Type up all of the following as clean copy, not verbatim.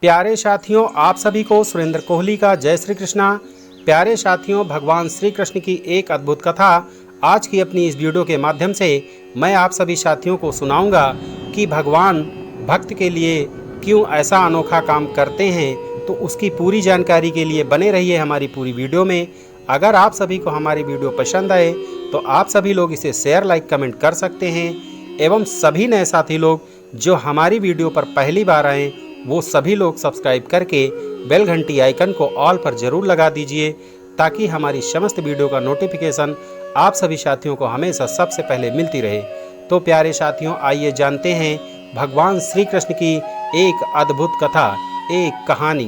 प्यारे साथियों, आप सभी को सुरेंद्र कोहली का जय श्री कृष्णा। प्यारे साथियों, भगवान श्री कृष्ण की एक अद्भुत कथा आज की अपनी इस वीडियो के माध्यम से मैं आप सभी साथियों को सुनाऊंगा कि भगवान भक्त के लिए क्यों ऐसा अनोखा काम करते हैं। तो उसकी पूरी जानकारी के लिए बने रहिए हमारी पूरी वीडियो में। अगर आप सभी को हमारी वीडियो पसंद आए तो आप सभी लोग इसे शेयर, लाइक, कमेंट कर सकते हैं एवं सभी नए साथी लोग जो हमारी वीडियो पर पहली बार आए वो सभी लोग सब्सक्राइब करके बेल घंटी आइकन को ऑल पर ज़रूर लगा दीजिए ताकि हमारी समस्त वीडियो का नोटिफिकेशन आप सभी साथियों को हमेशा सबसे पहले मिलती रहे। तो प्यारे साथियों, आइए जानते हैं भगवान श्री कृष्ण की एक अद्भुत कथा, एक कहानी।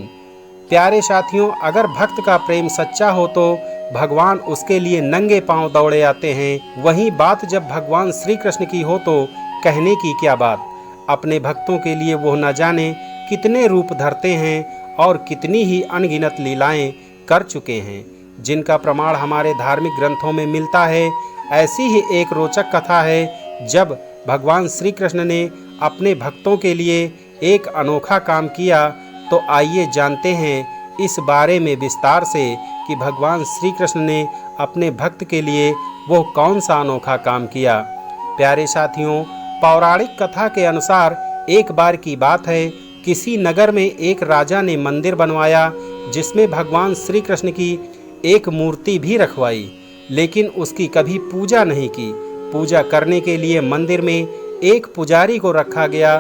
प्यारे साथियों, अगर भक्त का प्रेम सच्चा हो तो भगवान उसके लिए नंगे पांव दौड़े आते हैं। वहीं बात जब भगवान श्री कृष्ण की हो तो कहने की क्या बात। अपने भक्तों के लिए वो न जाने कितने रूप धरते हैं और कितनी ही अनगिनत लीलाएं कर चुके हैं, जिनका प्रमाण हमारे धार्मिक ग्रंथों में मिलता है। ऐसी ही एक रोचक कथा है जब भगवान श्री कृष्ण ने अपने भक्तों के लिए एक अनोखा काम किया। तो आइए जानते हैं इस बारे में विस्तार से कि भगवान श्री कृष्ण ने अपने भक्त के लिए वो कौन सा अनोखा काम किया। प्यारे साथियों, पौराणिक कथा के अनुसार एक बार की बात है, किसी नगर में एक राजा ने मंदिर बनवाया जिसमें भगवान श्री कृष्ण की एक मूर्ति भी रखवाई, लेकिन उसकी कभी पूजा नहीं की। पूजा करने के लिए मंदिर में एक पुजारी को रखा गया।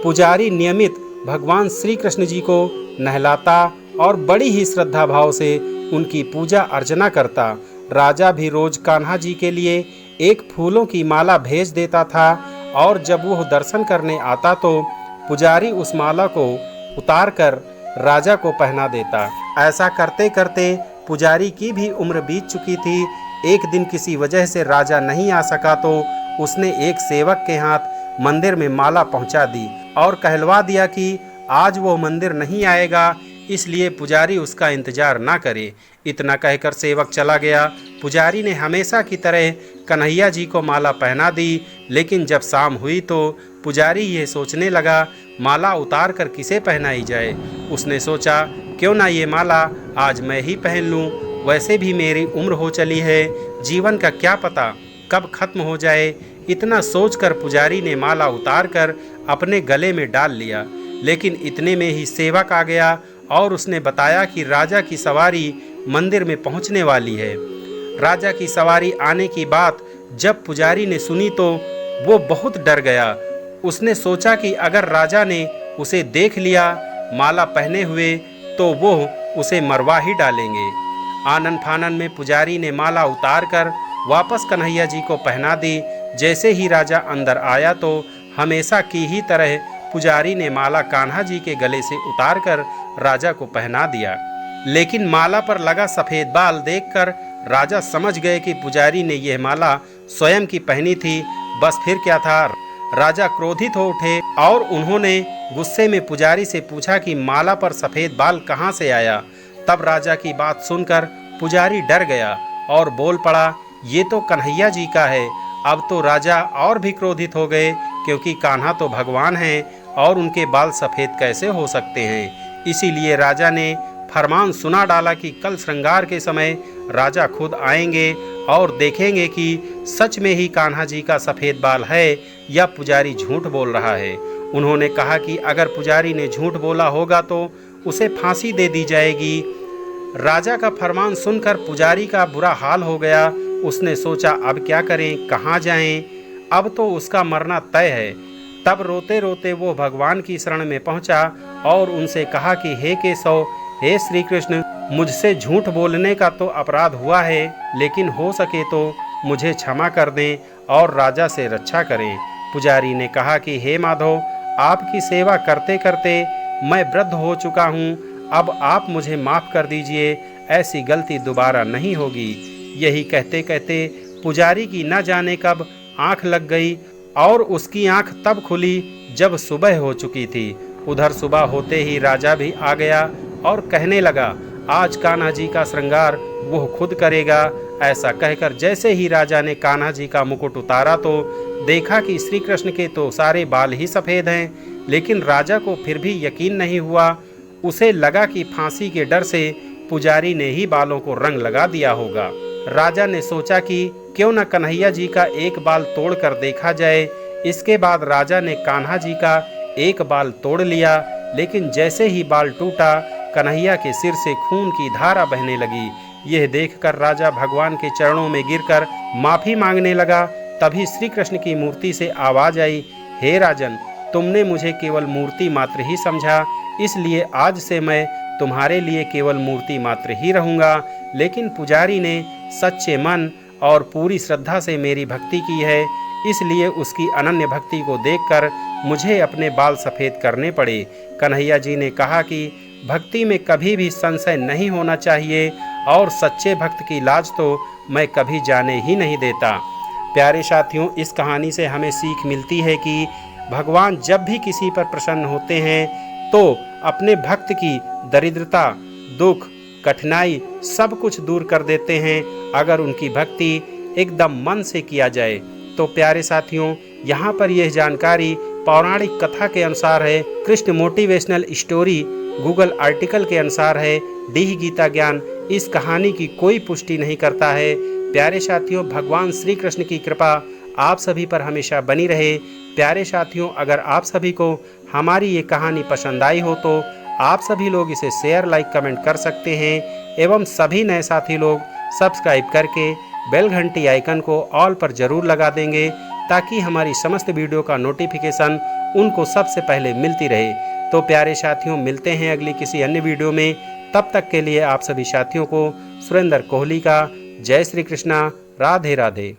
पुजारी नियमित भगवान श्री कृष्ण जी को नहलाता और बड़ी ही श्रद्धा भाव से उनकी पूजा अर्चना करता। राजा भी रोज कान्हा जी के लिए एक फूलों की माला भेज देता था और जब वह दर्शन करने आता तो पुजारी उस माला को उतार कर राजा को पहना देता। ऐसा करते करते पुजारी की भी उम्र बीत चुकी थी। एक दिन किसी वजह से राजा नहीं आ सका तो उसने एक सेवक के हाथ मंदिर में माला पहुंचा दी और कहलवा दिया कि आज वो मंदिर नहीं आएगा, इसलिए पुजारी उसका इंतजार ना करे। इतना कहकर सेवक चला गया। पुजारी ने हमेशा की तरह कन्हैया जी को माला पहना दी, लेकिन जब शाम हुई तो पुजारी ये सोचने लगा माला उतार कर किसे पहनाई जाए। उसने सोचा क्यों ना ये माला आज मैं ही पहन लूं, वैसे भी मेरी उम्र हो चली है, जीवन का क्या पता कब खत्म हो जाए। इतना सोचकर पुजारी ने माला उतार कर अपने गले में डाल लिया। लेकिन इतने में ही सेवक आ गया और उसने बताया कि राजा की सवारी मंदिर में पहुंचने वाली है। राजा की सवारी आने की बात जब पुजारी ने सुनी तो वो बहुत डर गया। उसने सोचा कि अगर राजा ने उसे देख लिया माला पहने हुए तो वो उसे मरवा ही डालेंगे। आनन फानन में पुजारी ने माला उतार कर वापस कन्हैया जी को पहना दी। जैसे ही राजा अंदर आया तो हमेशा की ही तरह पुजारी ने माला कान्हा जी के गले से उतार कर राजा को पहना दिया। लेकिन माला पर लगा सफ़ेद बाल देखकर राजा समझ गए कि पुजारी ने यह माला स्वयं की पहनी थी। बस फिर क्या था, राजा क्रोधित हो उठे और उन्होंने गुस्से में पुजारी से पूछा कि माला पर सफ़ेद बाल कहाँ से आया। तब राजा की बात सुनकर पुजारी डर गया और बोल पड़ा, ये तो कन्हैया जी का है। अब तो राजा और भी क्रोधित हो गए क्योंकि कान्हा तो भगवान हैं और उनके बाल सफ़ेद कैसे हो सकते हैं। इसीलिए राजा ने फरमान सुना डाला कि कल श्रृंगार के समय राजा खुद आएंगे और देखेंगे कि सच में ही कान्हा जी का सफ़ेद बाल है या पुजारी झूठ बोल रहा है। उन्होंने कहा कि अगर पुजारी ने झूठ बोला होगा तो उसे फांसी दे दी जाएगी। राजा का फरमान सुनकर पुजारी का बुरा हाल हो गया। उसने सोचा अब क्या करें, कहाँ जाएं, अब तो उसका मरना तय है। तब रोते रोते वो भगवान की शरण में पहुंचा और उनसे कहा कि हे केशव, हे श्री कृष्ण, मुझसे झूठ बोलने का तो अपराध हुआ है, लेकिन हो सके तो मुझे क्षमा कर दें और राजा से रक्षा करें। पुजारी ने कहा कि हे माधव, आपकी सेवा करते करते मैं वृद्ध हो चुका हूँ, अब आप मुझे माफ़ कर दीजिए, ऐसी गलती दोबारा नहीं होगी। यही कहते कहते पुजारी की न जाने कब आँख लग गई और उसकी आँख तब खुली जब सुबह हो चुकी थी। उधर सुबह होते ही राजा भी आ गया और कहने लगा, आज कान्हा जी का श्रृंगार वो खुद करेगा, ऐसा कहकर जैसे ही राजा ने कान्हा जी का मुकुट उतारा तो देखा कि श्री कृष्ण के तो सारे बाल ही सफ़ेद हैं, लेकिन राजा को फिर भी यकीन नहीं हुआ। उसे लगा कि फांसी के डर से पुजारी ने ही बालों को रंग लगा दिया होगा। राजा ने सोचा कि क्यों न कन्हैया जी का एक बाल तोड़ कर देखा जाए। इसके बाद राजा ने कान्हा जी का एक बाल तोड़ लिया, लेकिन जैसे ही बाल टूटा कन्हैया के सिर से खून की धारा बहने लगी। यह देखकर राजा भगवान के चरणों में गिरकर माफी मांगने लगा। तभी श्री कृष्ण की मूर्ति से आवाज आई, हे राजन, तुमने मुझे केवल मूर्ति मात्र ही समझा, इसलिए आज से मैं तुम्हारे लिए केवल मूर्ति मात्र ही रहूंगा। लेकिन पुजारी ने सच्चे मन और पूरी श्रद्धा से मेरी भक्ति की है, इसलिए उसकी अनन्य भक्ति को देखकर मुझे अपने बाल सफ़ेद करने पड़े। कन्हैया जी ने कहा कि भक्ति में कभी भी संशय नहीं होना चाहिए और सच्चे भक्त की लाज तो मैं कभी जाने ही नहीं देता। प्यारे साथियों, इस कहानी से हमें सीख मिलती है कि भगवान जब भी किसी पर प्रसन्न होते हैं तो अपने भक्त की दरिद्रता, दुख, कठिनाई सब कुछ दूर कर देते हैं, अगर उनकी भक्ति एकदम मन से किया जाए। तो प्यारे साथियों, यहाँ पर यह जानकारी पौराणिक कथा के अनुसार है, Krishna motivational story Google article के अनुसार है, डीह गीता ज्ञान इस कहानी की कोई पुष्टि नहीं करता है। प्यारे साथियों, भगवान श्री कृष्ण की कृपा आप सभी पर हमेशा बनी रहे। प्यारे साथियों, अगर आप सभी को हमारी ये कहानी पसंद आई हो तो आप सभी लोग इसे शेयर, लाइक, कमेंट कर सकते हैं एवं सभी नए साथी लोग सब्सक्राइब करके बेल घंटी आइकन को ऑल पर ज़रूर लगा देंगे, ताकि हमारी समस्त वीडियो का नोटिफिकेशन उनको सबसे पहले मिलती रहे। तो प्यारे साथियों, मिलते हैं अगली किसी अन्य वीडियो में। तब तक के लिए आप सभी साथियों को सुरेंद्र कोहली का जय श्री कृष्णा, राधे राधे।